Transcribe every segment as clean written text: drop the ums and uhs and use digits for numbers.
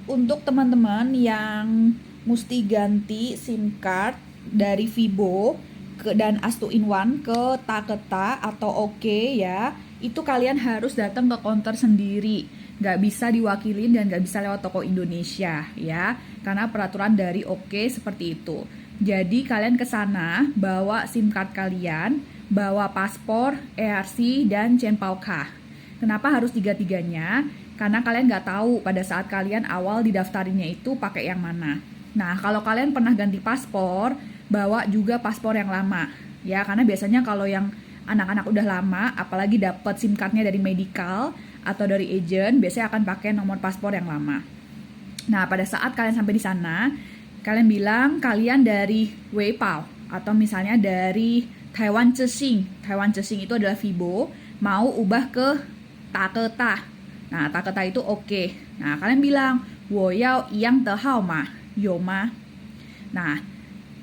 untuk teman-teman yang mesti ganti SIM card dari Vibo dan Astu In One ke Taketa atau Oke ya, itu kalian harus datang ke counter sendiri. Nggak bisa diwakilin dan nggak bisa lewat toko Indonesia ya, karena peraturan dari Oke seperti itu. Jadi kalian ke sana bawa SIM card kalian, bawa paspor, ERC, dan Chenpao-ka. Kenapa harus tiga-tiganya? Karena kalian nggak tahu pada saat kalian awal didaftarinnya itu pakai yang mana. Nah, kalau kalian pernah ganti paspor, bawa juga paspor yang lama. Ya, karena biasanya kalau yang anak-anak udah lama, apalagi dapat SIM card-nya dari medical atau dari agent, biasanya akan pakai nomor paspor yang lama. Nah, pada saat kalian sampai di sana, kalian bilang kalian dari Weipao atau misalnya dari Taiwan Zhixing. Taiwan Zhixing itu adalah Vibo, mau ubah ke Taketa. Nah, Taketa itu oke. Nah, kalian bilang, 我要一样的号码，有吗? Nah,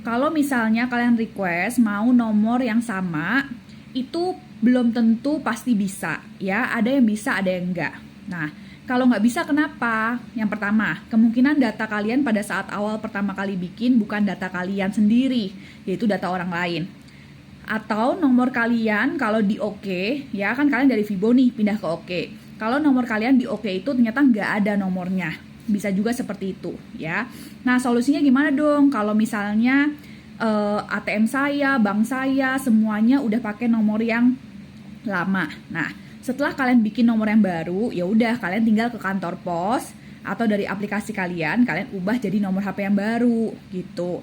kalau misalnya kalian request mau nomor yang sama, itu belum tentu pasti bisa. Ya, ada yang bisa, ada yang enggak. Nah, kalau nggak bisa kenapa? Yang pertama, kemungkinan data kalian pada saat awal pertama kali bikin bukan data kalian sendiri, yaitu data orang lain. Atau nomor kalian kalau di Oke, ya kan kalian dari Vibo nih pindah ke Oke. Kalau nomor kalian di Oke itu ternyata nggak ada nomornya. Bisa juga seperti itu ya. Nah, solusinya gimana dong? Kalau misalnya ATM saya, bank saya, semuanya udah pakai nomor yang lama. Nah, setelah kalian bikin nomor yang baru, ya udah kalian tinggal ke kantor pos atau dari aplikasi kalian ubah jadi nomor HP yang baru gitu.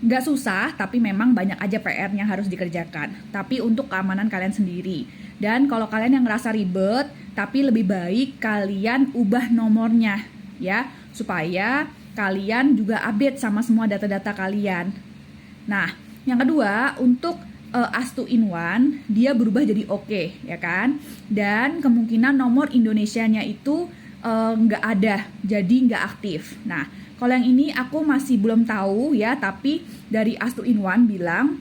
Nggak susah, tapi memang banyak aja PR yang harus dikerjakan. Tapi untuk keamanan kalian sendiri. Dan kalau kalian yang ngerasa ribet, tapi lebih baik kalian ubah nomornya ya, supaya kalian juga update sama semua data-data kalian. Nah, yang kedua, untuk Astu In One, dia berubah jadi Oke, ya kan? Dan kemungkinan nomor Indonesianya itu nggak ada, jadi nggak aktif. Nah, kalau yang ini aku masih belum tahu ya, tapi dari Astu In One bilang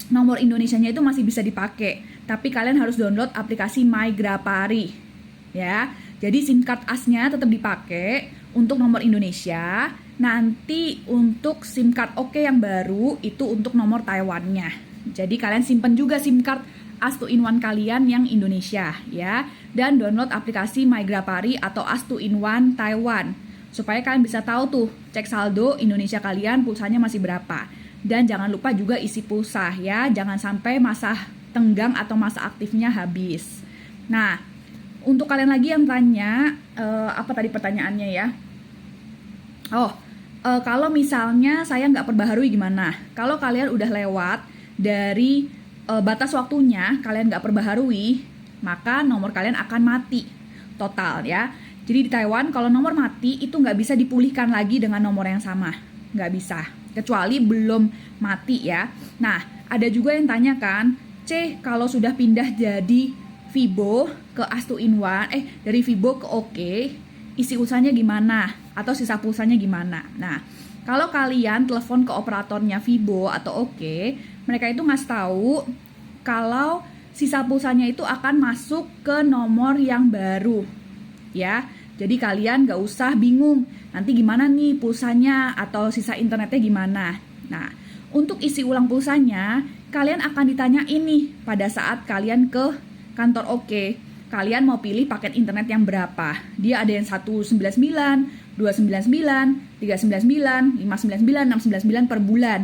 nomor Indonesianya itu masih bisa dipakai, tapi kalian harus download aplikasi MyGrapari ya. Jadi SIM card asnya tetap dipakai untuk nomor Indonesia, nanti untuk SIM card Oke yang baru itu untuk nomor Taiwannya. Jadi kalian simpen juga SIM card Astu In One kalian yang Indonesia ya, dan download aplikasi MyGrapari atau Astu In One Taiwan supaya kalian bisa tahu tuh cek saldo Indonesia kalian pulsanya masih berapa. Dan jangan lupa juga isi pulsa ya, jangan sampai masa tenggang atau masa aktifnya habis. Nah, untuk kalian lagi yang tanya apa tadi pertanyaannya ya? Kalau misalnya saya nggak perbaharui gimana? Kalau kalian udah lewat dari batas waktunya, kalian nggak perbaharui, maka nomor kalian akan mati total ya. Jadi di Taiwan kalau nomor mati itu nggak bisa dipulihkan lagi dengan nomor yang sama, nggak bisa, kecuali belum mati ya. Nah, ada juga yang tanya kan, kalau sudah pindah jadi Vibo ke Astu In One, dari Vibo ke Oke, isi pulsanya gimana? Atau sisa pulsanya gimana? Nah, kalau kalian telepon ke operatornya Vibo atau Oke, mereka itu ngasih tahu kalau sisa pulsanya itu akan masuk ke nomor yang baru ya. Jadi kalian gak usah bingung nanti gimana nih pulsanya atau sisa internetnya gimana. Nah, untuk isi ulang pulsanya kalian akan ditanya ini pada saat kalian ke kantor Oke. Kalian mau pilih paket internet yang berapa? Dia ada yang 199, 299, 399, 599, 699 per bulan.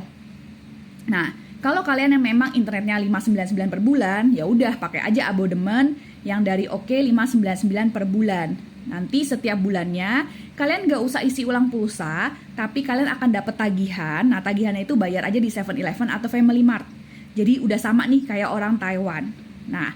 Nah, kalau kalian yang memang internetnya 599 per bulan, ya udah pakai aja abodemen yang dari Oke 599 per bulan. Nanti setiap bulannya kalian gak usah isi ulang pulsa, tapi kalian akan dapat tagihan. Nah, tagihannya itu bayar aja di 7-Eleven atau Family Mart. Jadi udah sama nih kayak orang Taiwan. Nah,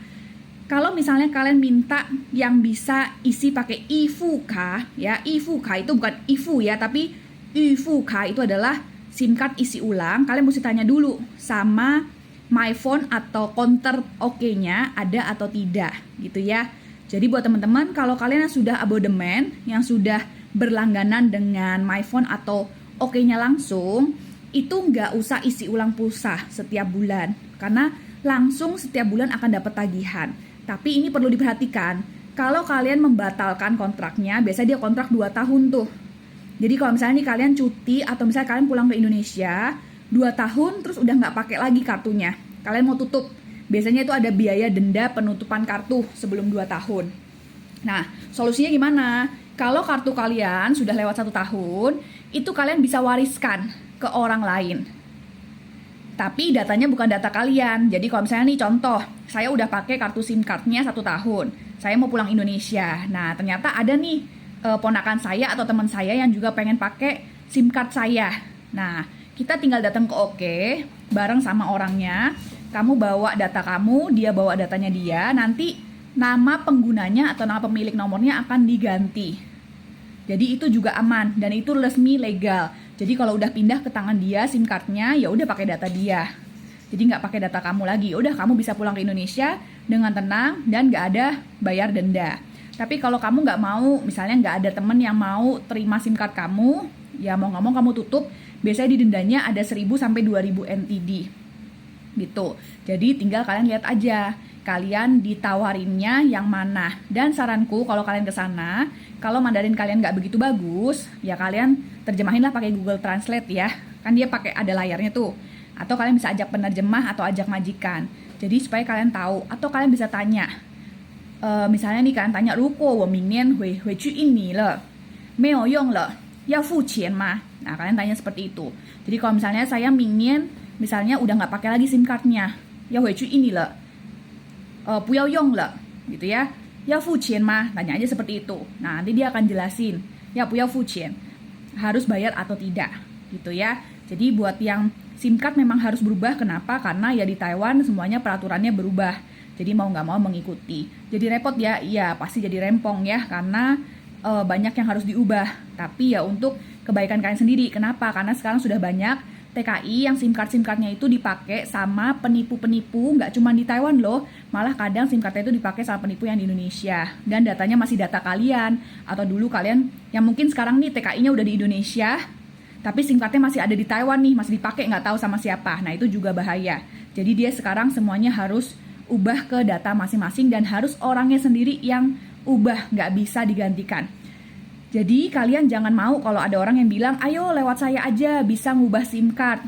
kalau misalnya kalian minta yang bisa isi pakai Ifuka ya, Ifuka itu bukan Ifu ya, tapi Ifuka itu adalah SIM card isi ulang. Kalian mesti tanya dulu sama MyPhone atau counter Oke-nya ada atau tidak gitu ya. Jadi buat teman-teman, kalau kalian yang sudah abodemen, yang sudah berlangganan dengan MyPhone atau Oke-nya langsung, itu nggak usah isi ulang pulsa setiap bulan, karena langsung setiap bulan akan dapat tagihan. Tapi ini perlu diperhatikan, kalau kalian membatalkan kontraknya, biasanya dia kontrak 2 tahun tuh. Jadi kalau misalnya nih kalian cuti atau misalnya kalian pulang ke Indonesia 2 tahun terus udah nggak pakai lagi kartunya, kalian mau tutup, biasanya itu ada biaya denda penutupan kartu sebelum 2 tahun. Nah, solusinya gimana? Kalau kartu kalian sudah lewat 1 tahun, itu kalian bisa wariskan ke orang lain. Tapi datanya bukan data kalian. Jadi kalau misalnya nih contoh, saya udah pakai kartu SIM cardnya 1 tahun. Saya mau pulang Indonesia. Nah, ternyata ada nih ponakan saya atau teman saya yang juga pengen pakai SIM card saya. Nah, kita tinggal datang ke OK bareng sama orangnya. Kamu bawa data kamu, dia bawa datanya dia. Nanti nama penggunanya atau nama pemilik nomornya akan diganti. Jadi itu juga aman dan itu resmi legal. Jadi kalau udah pindah ke tangan dia SIM cardnya, ya udah pakai data dia. Jadi nggak pakai data kamu lagi. Udah kamu bisa pulang ke Indonesia dengan tenang dan nggak ada bayar denda. Tapi kalau kamu nggak mau, misalnya nggak ada temen yang mau terima SIM card kamu, ya mau nggak mau kamu tutup. Biasanya di dendanya ada 1.000 sampai 2.000 NTD. Gitu. Jadi tinggal kalian lihat aja kalian ditawarinnya yang mana. Dan saranku kalau kalian ke sana, kalau Mandarin kalian nggak begitu bagus, ya kalian terjemahinlah pakai Google Translate ya. Kan dia pakai ada layarnya tuh. Atau kalian bisa ajak penerjemah atau ajak majikan. Jadi supaya kalian tahu. Atau kalian bisa tanya. Misalnya nih kalian tanya, 如果我明年回去印尼了，没有用了，要付钱吗? Nah kalian tanya seperti itu. Jadi kalau misalnya saya mingin, misalnya udah nggak pakai lagi SIM cardnya, 要回去印尼了，不要用了, gitu ya. 要付钱吗? Tanya aja seperti itu. Nah nanti dia akan jelasin, ya 不要付钱, harus bayar atau tidak, gitu ya. Jadi buat yang SIM card memang harus berubah. Kenapa? Karena ya di Taiwan semuanya peraturannya berubah. Jadi mau nggak mau mengikuti. Jadi repot ya, iya pasti jadi rempong ya, karena banyak yang harus diubah. Tapi ya untuk kebaikan kalian sendiri. Kenapa? Karena sekarang sudah banyak TKI yang SIM cardnya itu dipakai sama penipu-penipu, nggak cuma di Taiwan loh, malah kadang SIM cardnya itu dipakai sama penipu yang di Indonesia. Dan datanya masih data kalian, atau dulu kalian yang mungkin sekarang nih TKI-nya udah di Indonesia, tapi SIM cardnya masih ada di Taiwan nih, masih dipakai nggak tahu sama siapa. Nah itu juga bahaya. Jadi dia sekarang semuanya harus ubah ke data masing-masing dan harus orangnya sendiri yang ubah, nggak bisa digantikan. Jadi kalian jangan mau kalau ada orang yang bilang, ayo lewat saya aja bisa ngubah SIM card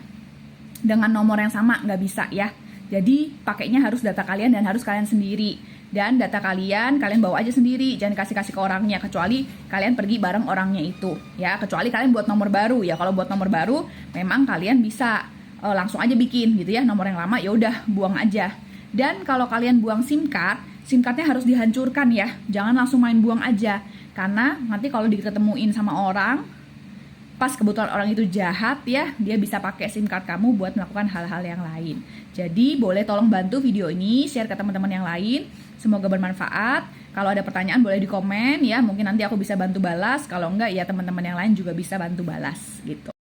dengan nomor yang sama, nggak bisa ya. Jadi pakainya harus data kalian dan harus kalian sendiri. Dan data kalian bawa aja sendiri, jangan kasih-kasih ke orangnya, kecuali kalian pergi bareng orangnya itu ya. Kecuali kalian buat nomor baru ya. Kalau buat nomor baru memang kalian bisa langsung aja bikin gitu ya. Nomor yang lama ya udah buang aja. Dan kalau kalian buang SIM cardnya harus dihancurkan ya. Jangan langsung main buang aja. Karena nanti kalau diketemuin sama orang, pas kebetulan orang itu jahat ya, dia bisa pakai SIM card kamu buat melakukan hal-hal yang lain. Jadi boleh tolong bantu video ini, share ke teman-teman yang lain. Semoga bermanfaat. Kalau ada pertanyaan boleh di komen ya. Mungkin nanti aku bisa bantu balas. Kalau enggak ya teman-teman yang lain juga bisa bantu balas gitu.